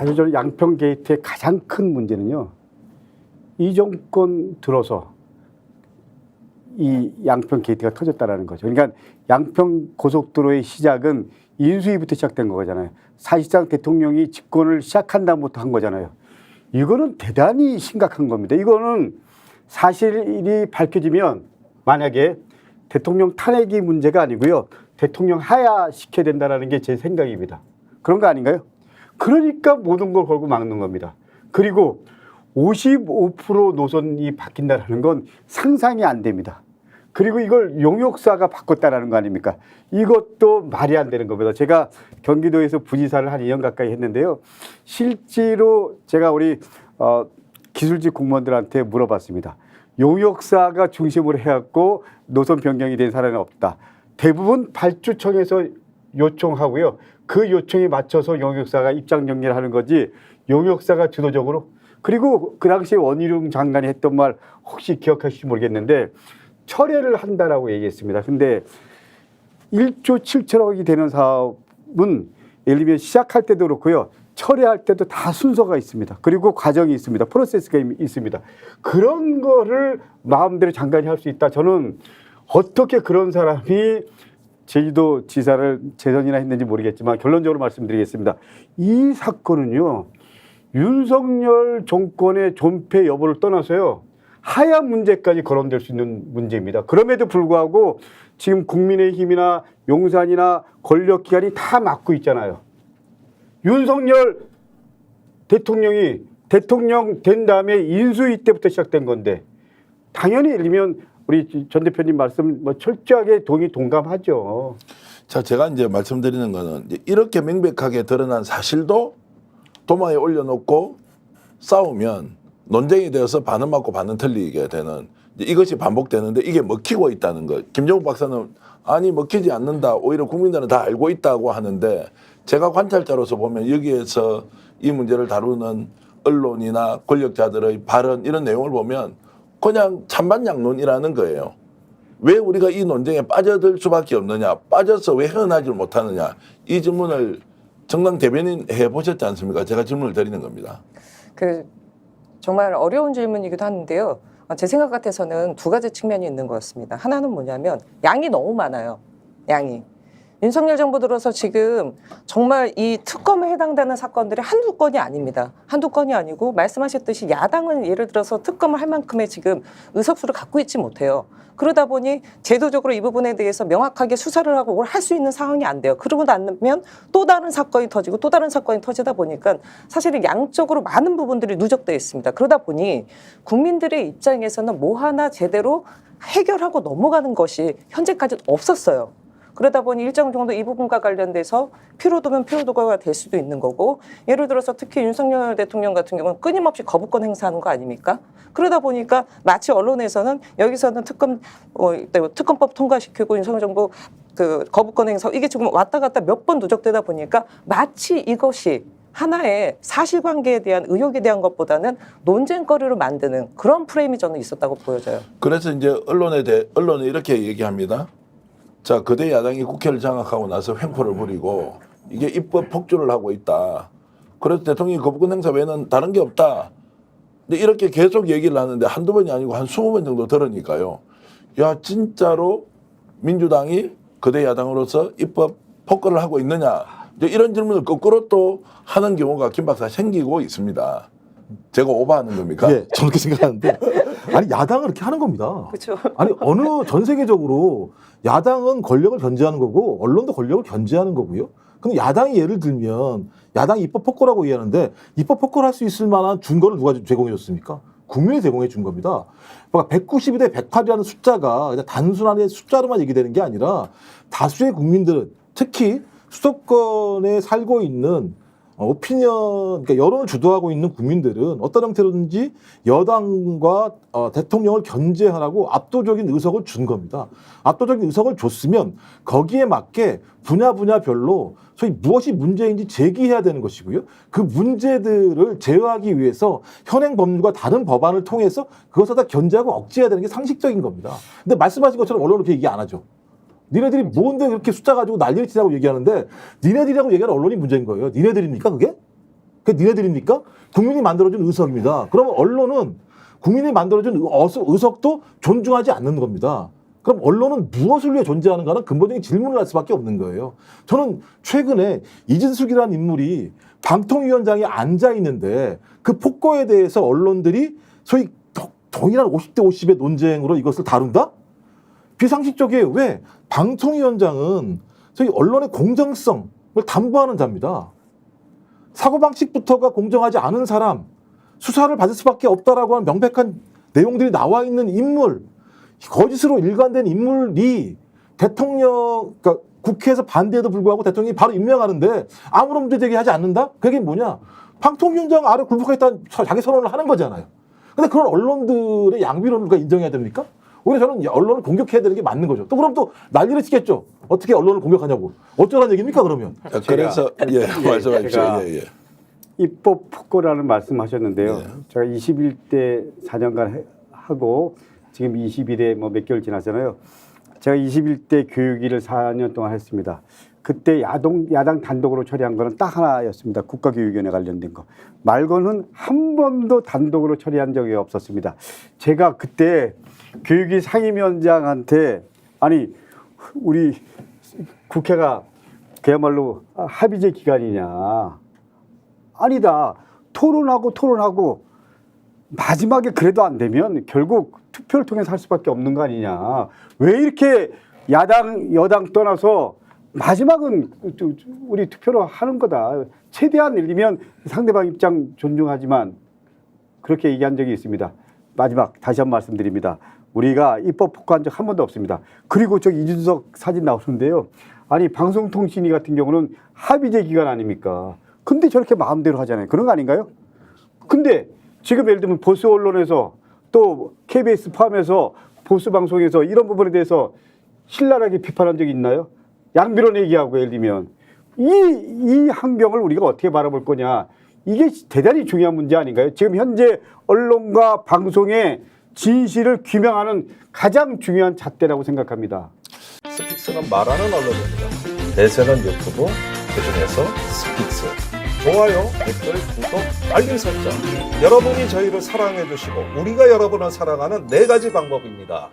사실 저는 양평 게이트의 가장 큰 문제는요, 이 정권 들어서 이 양평 게이트가 터졌다라는 거죠. 그러니까 양평 고속도로의 시작은 인수위부터 시작된 거잖아요. 사실상 대통령이 집권을 시작한 다음부터 한 거잖아요. 이거는 대단히 심각한 겁니다. 이거는 사실이 밝혀지면 만약에 대통령 탄핵이 문제가 아니고요, 대통령 하야시켜야 된다는 게 제 생각입니다. 그런 거 아닌가요? 그러니까 모든 걸 걸고 막는 겁니다. 그리고 55% 노선이 바뀐다는 건 상상이 안 됩니다. 그리고 이걸 용역사가 바꿨다라는 거 아닙니까? 이것도 말이 안 되는 겁니다. 제가 경기도에서 부지사를 한 2년 가까이 했는데요. 실제로 제가 우리 기술직 공무원들한테 물어봤습니다. 용역사가 중심으로 해갖고 노선 변경이 된 사례는 없다. 대부분 발주청에서 요청하고요. 그 요청에 맞춰서 용역사가 입장 정리를 하는 거지, 용역사가 주도적으로. 그리고 그 당시에 원희룡 장관이 했던 말 혹시 기억하실지 모르겠는데, 철회를 한다라고 얘기했습니다. 근데 1조 7천억이 되는 사업은 예를 들면 시작할 때도 그렇고요, 철회할 때도 다 순서가 있습니다. 그리고 과정이 있습니다. 프로세스가 있습니다. 그런 거를 마음대로 장관이 할 수 있다. 저는 어떻게 그런 사람이 제주도 지사를 재선이나 했는지 모르겠지만 결론적으로 말씀드리겠습니다. 이 사건은요, 윤석열 정권의 존폐 여부를 떠나서요, 하야 문제까지 거론될 수 있는 문제입니다. 그럼에도 불구하고 지금 국민의힘이나 용산이나 권력기관이 다 막고 있잖아요. 윤석열 대통령이 대통령 된 다음에 인수위 때부터 시작된 건데, 당연히 예를 들면 우리 전 대표님 말씀 철저하게 동감하죠. 자, 제가 이제 말씀드리는 거는 이렇게 명백하게 드러난 사실도 도마에 올려놓고 싸우면 논쟁이 되어서 반은 맞고 반은 틀리게 되는, 이것이 반복되는데 이게 먹히고 있다는 것. 김정욱 박사는 아니 먹히지 않는다, 오히려 국민들은 다 알고 있다고 하는데, 제가 관찰자로서 보면 여기에서 이 문제를 다루는 언론이나 권력자들의 발언, 이런 내용을 보면 그냥 찬반양론이라는 거예요. 왜 우리가 이 논쟁에 빠져들 수밖에 없느냐, 빠져서 왜 헤어나질 못하느냐, 이 질문을 정당 대변인 해보셨지 않습니까? 제가 질문을 드리는 겁니다. 정말 어려운 질문이기도 하는데요. 제 생각 같아서는 두 가지 측면이 있는 것 같습니다. 하나는 뭐냐면 양이 너무 많아요. 양이. 윤석열 정부 들어서 지금 정말 이 특검에 해당되는 사건들이 한두 건이 아닙니다. 한두 건이 아니고 말씀하셨듯이 야당은 예를 들어서 특검을 할 만큼의 지금 의석수를 갖고 있지 못해요. 그러다 보니 제도적으로 이 부분에 대해서 명확하게 수사를 하고 뭘 할 수 있는 상황이 안 돼요. 그러고 나면 또 다른 사건이 터지고 또 다른 사건이 터지다 보니까 사실은 양적으로 많은 부분들이 누적되어 있습니다. 그러다 보니 국민들의 입장에서는 뭐 하나 제대로 해결하고 넘어가는 것이 현재까지는 없었어요. 그러다 보니 일정 정도 이 부분과 관련돼서 피로도면 피로도가 될 수도 있는 거고, 예를 들어서 특히 윤석열 대통령 같은 경우는 끊임없이 거부권 행사하는 거 아닙니까? 그러다 보니까 마치 언론에서는 여기서는 특검법 통과시키고 윤석열 정부 거부권 행사, 이게 지금 왔다 갔다 몇 번 누적되다 보니까 마치 이것이 하나의 사실관계에 대한 의혹에 대한 것보다는 논쟁거리로 만드는 그런 프레임이 저는 있었다고 보여져요. 그래서 이제 언론은 이렇게 얘기합니다. 자, 거대 야당이 국회를 장악하고 나서 횡포를 부리고 이게 입법 폭주를 하고 있다. 그래서 대통령이 거부권 행사 외에는 다른 게 없다. 근데 이렇게 계속 얘기를 하는데 한두 번이 아니고 한 20번 정도 들으니까요. 야, 진짜로 민주당이 거대 야당으로서 입법 폭거를 하고 있느냐. 이제 이런 질문을 거꾸로 또 하는 경우가 김 박사 생기고 있습니다. 제가 오버하는 겁니까? 예, 저는 그렇게 생각하는데, 아니 야당은 그렇게 하는 겁니다. 그렇죠. 아니 전 세계적으로 야당은 권력을 견제하는 거고 언론도 권력을 견제하는 거고요. 그럼 야당이 예를 들면 야당이 입법 폭거라고 얘기하는데, 입법 폭거를 할 수 있을 만한 준거를 누가 제공해 줬습니까? 국민이 제공해 준 겁니다. 그러니까 192 대 108이라는 숫자가 그냥 단순한 숫자로만 얘기되는 게 아니라 다수의 국민들은, 특히 수도권에 살고 있는 오피니언, 그러니까 여론을 주도하고 있는 국민들은 어떤 형태로든지 여당과 대통령을 견제하라고 압도적인 의석을 준 겁니다. 압도적인 의석을 줬으면 거기에 맞게 분야별로 소위 무엇이 문제인지 제기해야 되는 것이고요. 그 문제들을 제어하기 위해서 현행 법률과 다른 법안을 통해서 그것을 다 견제하고 억제해야 되는 게 상식적인 겁니다. 근데 말씀하신 것처럼 언론은 그렇게 얘기 안 하죠. 니네들이 뭔데 그렇게 숫자 가지고 난리를 치자고 얘기하는데, 니네들이라고 얘기하는 언론이 문제인 거예요. 니네들입니까 그게? 그게 니네들입니까? 국민이 만들어준 의석입니다. 그러면 언론은 국민이 만들어준 의석도 존중하지 않는 겁니다. 그럼 언론은 무엇을 위해 존재하는가는 근본적인 질문을 할 수밖에 없는 거예요. 저는 최근에 이진숙이라는 인물이 방통위원장에 앉아 있는데 그 폭거에 대해서 언론들이 소위 동일한 50대 50의 논쟁으로 이것을 다룬다? 비상식적이에요. 왜? 방통위원장은 소위 언론의 공정성을 담보하는 자입니다. 사고방식부터가 공정하지 않은 사람, 수사를 받을 수밖에 없다라고 하는 명백한 내용들이 나와 있는 인물, 거짓으로 일관된 인물이 대통령, 그러니까 국회에서 반대에도 불구하고 대통령이 바로 임명하는데 아무런 문제 제기하지 않는다? 그게 뭐냐? 방통위원장 아래 굴복하겠다는 자기 선언을 하는 거잖아요. 근데 그런 언론들의 양비론을 우리가 인정해야 됩니까? 오히려 저는 언론을 공격해야 되는 게 맞는 거죠. 또 그럼 또 난리를 치겠죠. 어떻게 언론을 공격하냐고. 어쩌라는 얘기입니까 그러면? 그래서 말씀하십시오. 제가 예. 입법 폭거라는 말씀하셨는데요. 네. 제가 21대 4년간 하고 지금 21대 뭐 몇 개월 지났잖아요. 제가 21대 교육위를 4년 동안 했습니다. 그때 야당 단독으로 처리한 거는 딱 하나였습니다. 국가교육위원회 관련된 거. 말고는 한 번도 단독으로 처리한 적이 없었습니다. 제가 그때 교육위 상임위원장한테 아니 우리 국회가 그야말로 합의제 기관이냐. 아니다. 토론하고 마지막에 그래도 안 되면 결국 투표를 통해서 할 수밖에 없는 거 아니냐. 왜 이렇게 여당 떠나서 마지막은 우리 투표로 하는 거다. 최대한 늘리면 상대방 입장 존중하지만 그렇게 얘기한 적이 있습니다. 마지막 다시 한 번 말씀드립니다. 우리가 입법 폭거한 적 한 번도 없습니다. 그리고 저기 이준석 사진 나오는데요. 아니 방송통신위 같은 경우는 합의제 기관 아닙니까? 근데 저렇게 마음대로 하잖아요. 그런 거 아닌가요? 근데 지금 예를 들면 보수 언론에서 또 KBS 포함해서 보수 방송에서 이런 부분에 대해서 신랄하게 비판한 적이 있나요? 양비론 얘기하고 예를 들면 이 환경을 우리가 어떻게 바라볼 거냐. 이게 대단히 중요한 문제 아닌가요? 지금 현재 언론과 방송의 진실을 규명하는 가장 중요한 잣대라고 생각합니다. 스픽스는 말하는 언론입니다. 대세는 유튜브, 그중에서 스픽스. 좋아요, 댓글, 구독, 알림 설정. 여러분이 저희를 사랑해 주시고 우리가 여러분을 사랑하는 4가지 방법입니다.